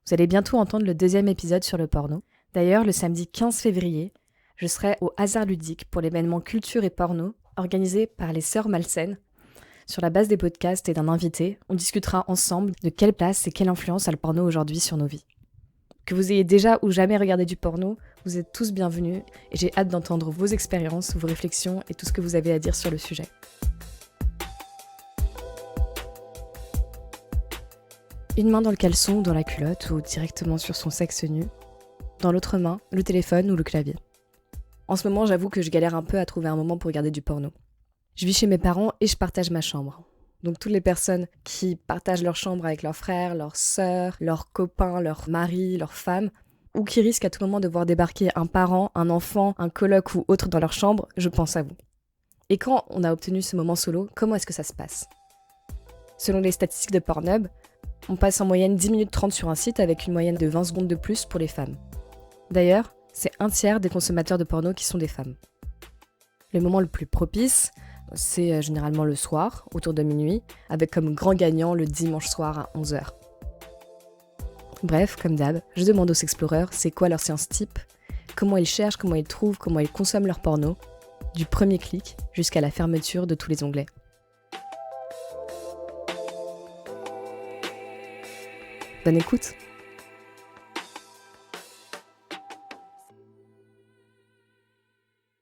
Vous allez bientôt entendre le 2e épisode sur le porno. D'ailleurs, le samedi 15 février, je serai au Hasard Ludique pour l'événement Culture et Porno organisé par les Sœurs Malsaines. Sur la base des podcasts et d'un invité, on discutera ensemble de quelle place et quelle influence a le porno aujourd'hui sur nos vies. Que vous ayez déjà ou jamais regardé du porno, vous êtes tous bienvenus et j'ai hâte d'entendre vos expériences, vos réflexions et tout ce que vous avez à dire sur le sujet. Une main dans le caleçon ou dans la culotte ou directement sur son sexe nu. Dans l'autre main, le téléphone ou le clavier. En ce moment, j'avoue que je galère un peu à trouver un moment pour regarder du porno. Je vis chez mes parents et je partage ma chambre. Donc toutes les personnes qui partagent leur chambre avec leurs frères, leurs sœurs, leurs copains, leurs maris, leurs femmes, ou qui risquent à tout moment de voir débarquer un parent, un enfant, un coloc ou autre dans leur chambre, je pense à vous. Et quand on a obtenu ce moment solo, comment est-ce que ça se passe ? Selon les statistiques de Pornhub, on passe en moyenne 10 minutes 30 sur un site avec une moyenne de 20 secondes de plus pour les femmes. D'ailleurs, c'est 1/3 des consommateurs de porno qui sont des femmes. Le moment le plus propice, c'est généralement le soir, autour de minuit, avec comme grand gagnant le dimanche soir à 11h. Bref, comme d'hab, je demande aux explorers c'est quoi leur séance type, comment ils cherchent, comment ils trouvent, comment ils consomment leur porno, du premier clic jusqu'à la fermeture de tous les onglets. Bonne écoute.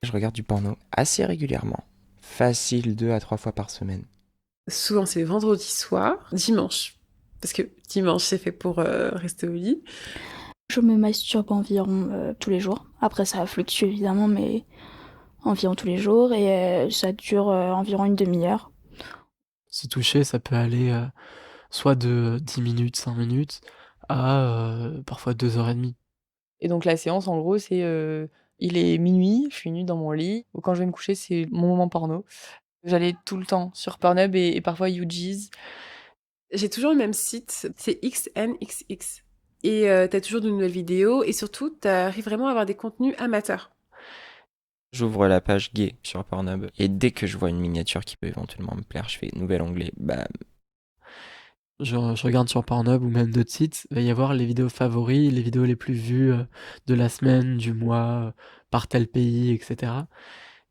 Je regarde du porno assez régulièrement. Facile 2 à 3 fois par semaine. Souvent, c'est vendredi soir, dimanche. Parce que dimanche, c'est fait pour rester au lit. Je me masturbe environ tous les jours. Après, ça fluctue évidemment, mais environ tous les jours. Et ça dure environ une demi-heure. Se toucher, ça peut aller soit de 10 minutes, 5 minutes, à parfois 2h30. Et donc la séance, en gros, c'est il est minuit, je suis nue dans mon lit, ou quand je vais me coucher, c'est mon moment porno. J'allais tout le temps sur Pornhub et parfois UG's. J'ai toujours le même site, c'est XNXX. Et t'as toujours de nouvelles vidéos, et surtout, t'arrives vraiment à avoir des contenus amateurs. J'ouvre la page gay sur Pornhub et dès que je vois une miniature qui peut éventuellement me plaire, je fais nouvel onglet, bam. Je regarde sur Pornhub ou même d'autres sites, il va y avoir les vidéos favoris, les vidéos les plus vues de la semaine, du mois, par tel pays, etc.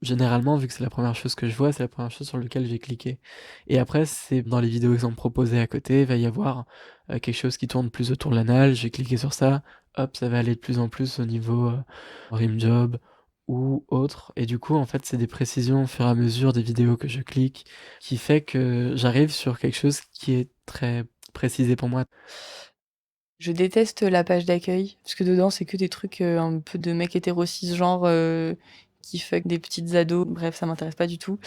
Généralement, vu que c'est la première chose que je vois, c'est la première chose sur laquelle j'ai cliqué. Et après, c'est dans les vidéos qui sont proposées à côté, il va y avoir quelque chose qui tourne plus autour de l'anal, j'ai cliqué sur ça, hop, ça va aller de plus en plus au niveau rimjob ou autre. Et du coup, en fait, c'est des précisions au fur et à mesure des vidéos que je clique, qui fait que j'arrive sur quelque chose qui est très précisé pour moi. Je déteste la page d'accueil, parce que dedans, c'est que des trucs un peu de mecs hétéro cisgenres qui fuck des petites ados. Bref, ça m'intéresse pas du tout.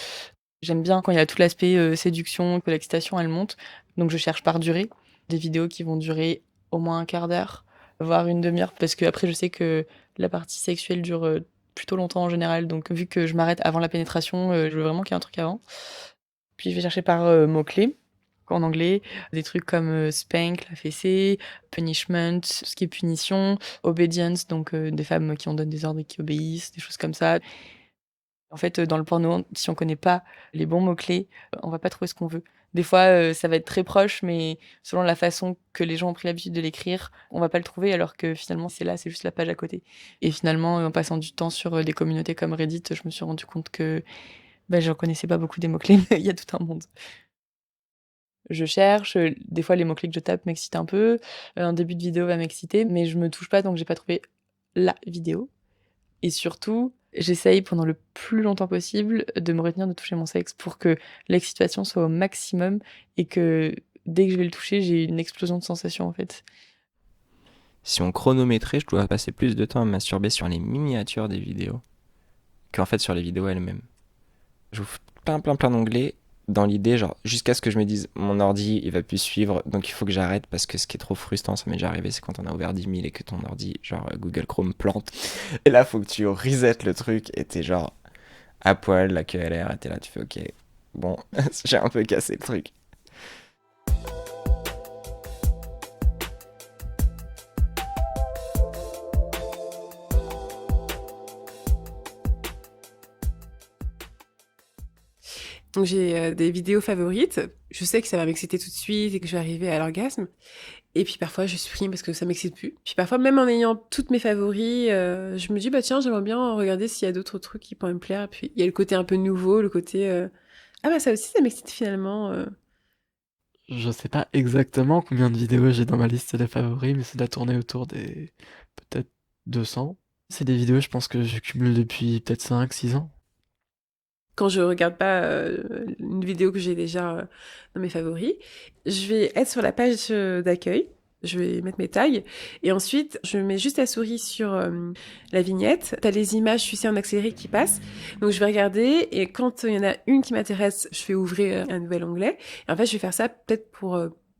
J'aime bien quand il y a tout l'aspect séduction, que l'excitation, elle monte. Donc je cherche par durée. Des vidéos qui vont durer au moins un quart d'heure, voire une demi-heure, parce que après, je sais que la partie sexuelle dure plutôt longtemps en général. Donc vu que je m'arrête avant la pénétration, je veux vraiment qu'il y ait un truc avant. Puis je vais chercher par mots-clés. En anglais, des trucs comme spank, la fessée, punishment, ce qui est punition, obedience, donc des femmes qui ont donné des ordres et qui obéissent, des choses comme ça. En fait, dans le porno, si on connaît pas les bons mots-clés, on va pas trouver ce qu'on veut. Des fois, ça va être très proche, mais selon la façon que les gens ont pris l'habitude de l'écrire, on va pas le trouver, alors que finalement, c'est là, c'est juste la page à côté. Et finalement, en passant du temps sur des communautés comme Reddit, je me suis rendu compte que j'en connaissais pas beaucoup des mots-clés, mais il y a tout un monde. Je cherche, des fois les mots-clés que je tape m'excitent un peu, un début de vidéo va m'exciter, mais je me touche pas tant que j'ai pas trouvé la vidéo. Et surtout, j'essaye pendant le plus longtemps possible de me retenir de toucher mon sexe pour que l'excitation soit au maximum et que dès que je vais le toucher, j'ai une explosion de sensations en fait. Si on chronométrait, je dois passer plus de temps à me masturber sur les miniatures des vidéos qu'en fait sur les vidéos elles-mêmes. J'ouvre plein d'onglets dans l'idée, genre jusqu'à ce que je me dise mon ordi il va plus suivre, donc il faut que j'arrête, parce que ce qui est trop frustrant, ça m'est déjà arrivé, c'est quand on a ouvert 10 000 et que ton ordi, genre Google Chrome plante, et là faut que tu reset le truc et t'es genre à poil, la queue à l'air, et t'es là, tu fais ok, bon, j'ai un peu cassé le truc. Donc j'ai des vidéos favorites. je sais que ça va m'exciter tout de suite et que je vais arriver à l'orgasme. Et puis parfois, je supprime parce que ça m'excite plus. Puis parfois, même en ayant toutes mes favoris, je me dis, bah tiens, j'aimerais bien regarder s'il y a d'autres trucs qui pourraient me plaire. Et puis il y a le côté un peu nouveau, le côté, ah bah ça aussi, ça m'excite finalement. Je sais pas exactement combien de vidéos j'ai dans ma liste des favoris, mais ça doit tourner autour des peut-être 200. C'est des vidéos, je pense que je cumule depuis peut-être 5, 6 ans. Quand je regarde pas une vidéo que j'ai déjà dans mes favoris, je vais être sur la page d'accueil, je vais mettre mes tags, et ensuite je mets juste la souris sur la vignette. T'as les images, tu sais, en accéléré qui passent, donc je vais regarder, et quand il y en a une qui m'intéresse, je fais ouvrir un nouvel onglet, et en fait je vais faire ça peut-être pour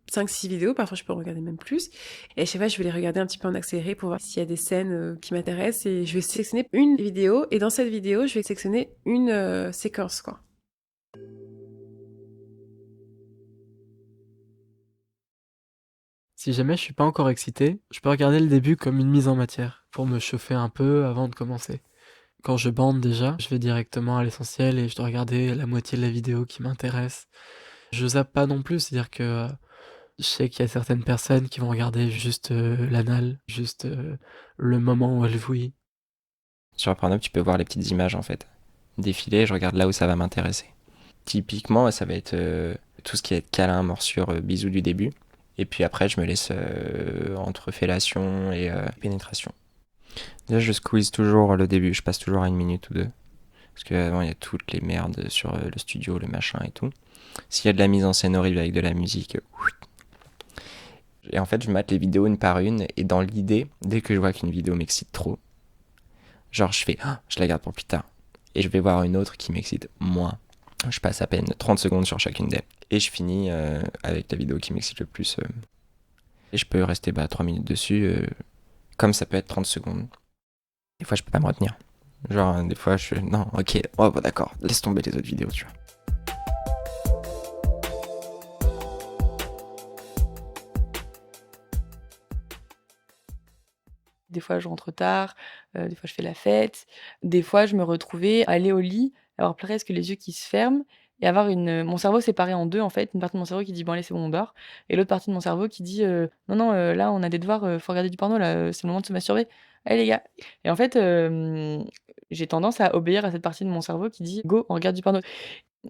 5-6 vidéos, parfois je peux en regarder même plus, et à chaque fois je vais les regarder un petit peu en accéléré pour voir s'il y a des scènes qui m'intéressent, et je vais sélectionner une vidéo, et dans cette vidéo je vais sélectionner une séquence, quoi. Si jamais je suis pas encore excité, je peux regarder le début comme une mise en matière, pour me chauffer un peu avant de commencer. Quand je bande déjà, je vais directement à l'essentiel et je dois regarder la moitié de la vidéo qui m'intéresse. Je zappe pas non plus, c'est-à-dire que je sais qu'il y a certaines personnes qui vont regarder juste l'anal, juste le moment où elle jouit. Sur Pornhub, tu peux voir les petites images en fait. Défiler, je regarde là où ça va m'intéresser. Typiquement, ça va être tout ce qui est câlin, morsure, bisous du début. Et puis après, je me laisse entre fellation et pénétration. Déjà, je squeeze toujours le début, je passe toujours à 1 minute ou 2. Parce qu'avant, il y a toutes les merdes sur le studio, le machin et tout. S'il y a de la mise en scène horrible avec de la musique, et en fait, je mate les vidéos une par une, et dans l'idée, dès que je vois qu'une vidéo m'excite trop, genre je fais, je la garde pour plus tard. Et je vais voir une autre qui m'excite moins. Je passe à peine 30 secondes sur chacune d'elles. Et je finis avec la vidéo qui m'excite le plus. Et je peux rester 3 minutes dessus, comme ça peut être 30 secondes. Des fois, je peux pas me retenir. Genre, des fois, je suis, non, ok, oh, bah, d'accord, laisse tomber les autres vidéos, tu vois. Des fois, je rentre tard, des fois, je fais la fête. Des fois, je me retrouvais à aller au lit, avoir presque les yeux qui se ferment et avoir mon cerveau séparé en 2, en fait. Une partie de mon cerveau qui dit: «Bon allez, c'est bon, on dort» et l'autre partie de mon cerveau qui dit: «Non, non, là, on a des devoirs, faut regarder du porno, là, c'est le moment de se masturber. Allez les gars» et en fait, j'ai tendance à obéir à cette partie de mon cerveau qui dit: «Go, on regarde du porno».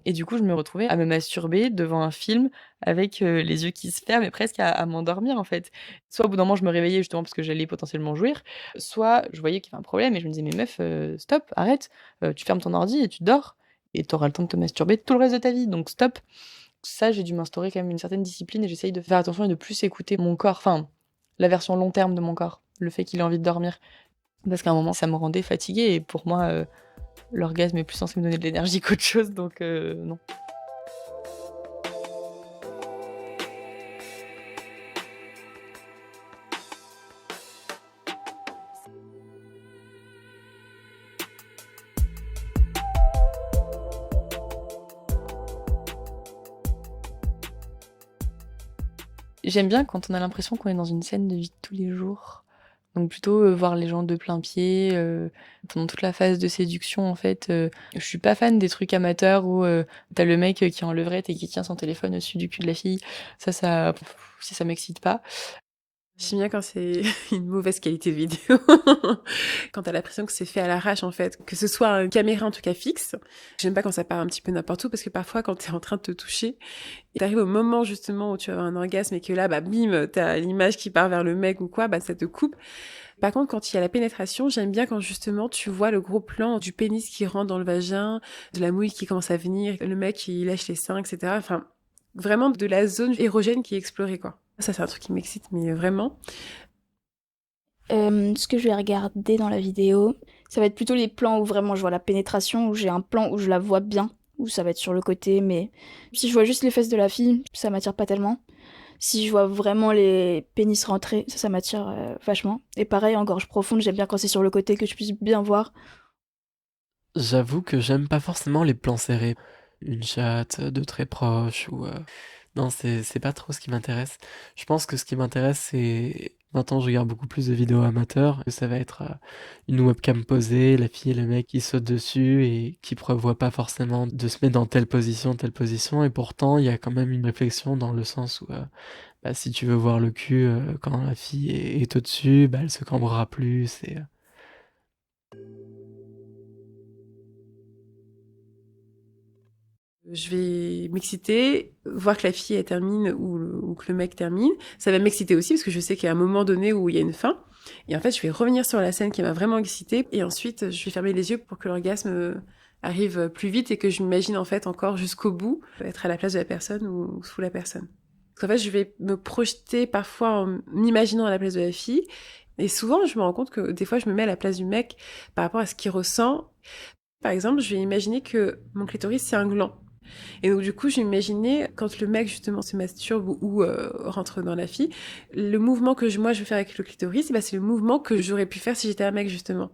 Et du coup, je me retrouvais à me masturber devant un film avec, les yeux qui se ferment et presque à m'endormir, en fait. Soit au bout d'un moment, je me réveillais justement parce que j'allais potentiellement jouir, soit je voyais qu'il y avait un problème et je me disais: «Mais meuf, stop, arrête, tu fermes ton ordi et tu dors et tu auras le temps de te masturber tout le reste de ta vie, donc stop». Ça, j'ai dû m'instaurer quand même une certaine discipline et j'essaye de faire attention et de plus écouter mon corps, enfin, la version long terme de mon corps, le fait qu'il ait envie de dormir. Parce qu'à un moment, ça me rendait fatiguée et pour moi, l'orgasme est plus censé me donner de l'énergie qu'autre chose, donc non. J'aime bien quand on a l'impression qu'on est dans une scène de vie de tous les jours. Donc plutôt, voir les gens de plain-pied, pendant toute la phase de séduction, en fait, je suis pas fan des trucs amateurs où, tu le mec, qui est en levrette et qui tient son téléphone au-dessus du cul de la fille. Ça m'excite pas. J'aime bien quand c'est une mauvaise qualité de vidéo. Quand t'as l'impression que c'est fait à l'arrache, en fait. Que ce soit une caméra, en tout cas, fixe. J'aime pas quand ça part un petit peu n'importe où, parce que parfois, quand t'es en train de te toucher, et t'arrives au moment, justement, où tu vas avoir un orgasme, et que là, bim, t'as l'image qui part vers le mec ou quoi, ça te coupe. Par contre, quand il y a la pénétration, j'aime bien quand, justement, tu vois le gros plan du pénis qui rentre dans le vagin, de la mouille qui commence à venir, le mec qui lâche les seins, etc. Enfin, vraiment de la zone érogène qui est explorée, quoi. Ça, c'est un truc qui m'excite, mais vraiment. Ce que je vais regarder dans la vidéo, ça va être plutôt les plans où vraiment je vois la pénétration, où j'ai un plan où je la vois bien, où ça va être sur le côté, mais si je vois juste les fesses de la fille, ça m'attire pas tellement. Si je vois vraiment les pénis rentrer, ça m'attire vachement. Et pareil, en gorge profonde, j'aime bien quand c'est sur le côté, que je puisse bien voir. J'avoue que j'aime pas forcément les plans serrés. Une chatte de très proche ou... Non, c'est pas trop ce qui m'intéresse. Je pense que ce qui m'intéresse, c'est Maintenant, je regarde beaucoup plus de vidéos amateurs. Ça va être une webcam posée, la fille et le mec qui sautent dessus et qui prévoient pas forcément de se mettre dans telle position. Et pourtant, il y a quand même une réflexion dans le sens où si tu veux voir le cul quand la fille est au-dessus, elle se cambrera plus. Je vais m'exciter, voir que la fille elle termine ou que le mec termine. Ça va m'exciter aussi parce que je sais qu'il y a un moment donné où il y a une fin. Et en fait, je vais revenir sur la scène qui m'a vraiment excitée. Et ensuite, je vais fermer les yeux pour que l'orgasme arrive plus vite et que je m'imagine en fait encore jusqu'au bout, être à la place de la personne ou sous la personne. Parce qu'en fait, je vais me projeter parfois en m'imaginant à la place de la fille. Et souvent, je me rends compte que des fois, je me mets à la place du mec par rapport à ce qu'il ressent. Par exemple, je vais imaginer que mon clitoris, c'est un gland. Et donc du coup, j'ai imaginé quand le mec justement se masturbe ou rentre dans la fille, le mouvement que moi je vais faire avec le clitoris, c'est le mouvement que j'aurais pu faire si j'étais un mec justement.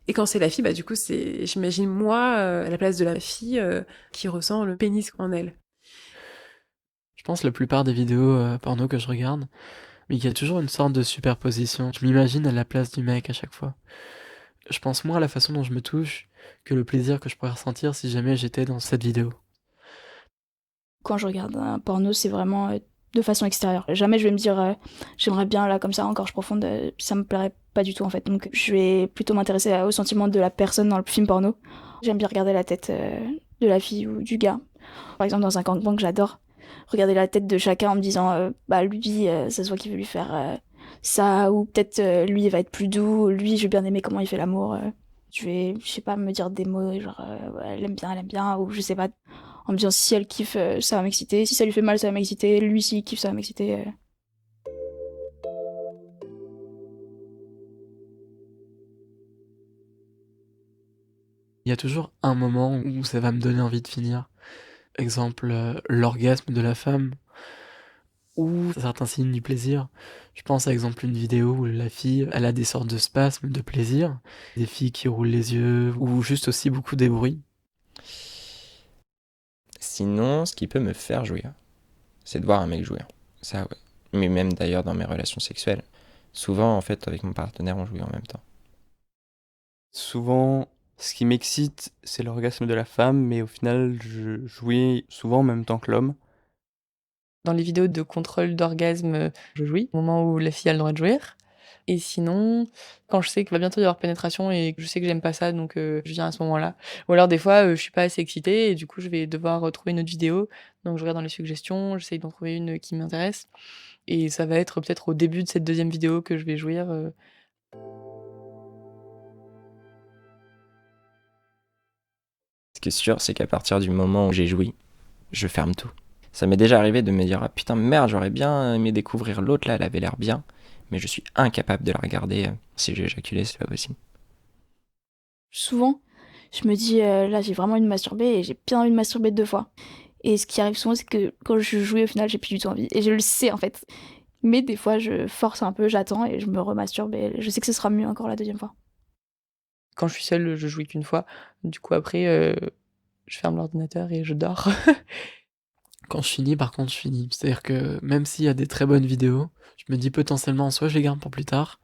Et quand c'est la fille, du coup, j'imagine moi à la place de la fille qui ressent le pénis en elle. Je pense la plupart des vidéos porno que je regarde, mais il y a toujours une sorte de superposition. Je m'imagine à la place du mec à chaque fois. Je pense moins à la façon dont je me touche que le plaisir que je pourrais ressentir si jamais j'étais dans cette vidéo. Quand je regarde un porno, c'est vraiment de façon extérieure. Jamais je vais me dire j'aimerais bien là comme ça en gorge profonde, ça me plairait pas du tout en fait. Donc je vais plutôt m'intéresser au sentiment de la personne dans le film porno. J'aime bien regarder la tête de la fille ou du gars. Par exemple dans un gangbang, j'adore regarder la tête de chacun en me disant lui ça se voit qu'il veut lui faire ça, ou peut-être lui il va être plus doux, lui je vais bien aimer comment il fait l'amour. Je sais pas, me dire des mots genre elle aime bien, ou je sais pas, en me disant si elle kiffe, ça va m'exciter, si ça lui fait mal, ça va m'exciter, lui s'il kiffe, ça va m'exciter. Il y a toujours un moment où ça va me donner envie de finir. Exemple, l'orgasme de la femme ou certains signes du plaisir. Je pense à exemple une vidéo où la fille, elle a des sortes de spasmes de plaisir, des filles qui roulent les yeux ou juste aussi beaucoup des bruits. Sinon, ce qui peut me faire jouir, c'est de voir un mec jouir. Ça, ouais. Mais même d'ailleurs dans mes relations sexuelles. Souvent, en fait, avec mon partenaire, on jouit en même temps. Souvent, ce qui m'excite, c'est l'orgasme de la femme, mais au final, je jouis souvent en même temps que l'homme. Dans les vidéos de contrôle d'orgasme, je jouis au moment où la fille a le droit de jouir. Et sinon, quand je sais qu'il va bientôt y avoir pénétration et que je sais que j'aime pas ça, donc je viens à ce moment-là. Ou alors des fois, je suis pas assez excitée et du coup, je vais devoir trouver une autre vidéo. Donc je regarde dans les suggestions, j'essaye d'en trouver une qui m'intéresse. Et ça va être peut-être au début de cette deuxième vidéo que je vais jouir. Ce qui est sûr, c'est qu'à partir du moment où j'ai joui, je ferme tout. Ça m'est déjà arrivé de me dire « Ah putain, merde, j'aurais bien aimé découvrir l'autre là, elle avait l'air bien. » Mais je suis incapable de la regarder. Si j'ai éjaculé, c'est pas possible. Souvent, je me dis là j'ai vraiment envie de masturber et j'ai bien envie de masturber 2 fois. Et ce qui arrive souvent, c'est que quand je joue au final, j'ai plus du tout envie. Et je le sais en fait. Mais des fois, je force un peu, j'attends et je me remasturbe et je sais que ce sera mieux encore la deuxième fois. Quand je suis seule, je jouis qu'une fois. Du coup, après, je ferme l'ordinateur et je dors. Quand je finis, par contre, je finis. C'est-à-dire que même s'il y a des très bonnes vidéos, je me dis potentiellement soit je les garde pour plus tard,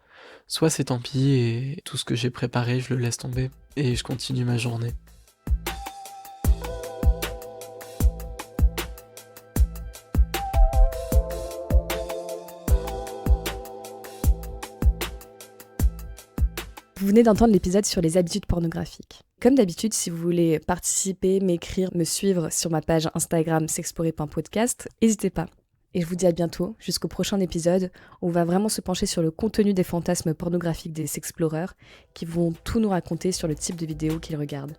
soit c'est tant pis et tout ce que j'ai préparé, je le laisse tomber et je continue ma journée. Vous venez d'entendre l'épisode sur les habitudes pornographiques. Comme d'habitude, si vous voulez participer, m'écrire, me suivre sur ma page Instagram s'explorer.podcast, n'hésitez pas. Et je vous dis à bientôt, jusqu'au prochain épisode, où on va vraiment se pencher sur le contenu des fantasmes pornographiques des sexploreurs, qui vont tout nous raconter sur le type de vidéos qu'ils regardent.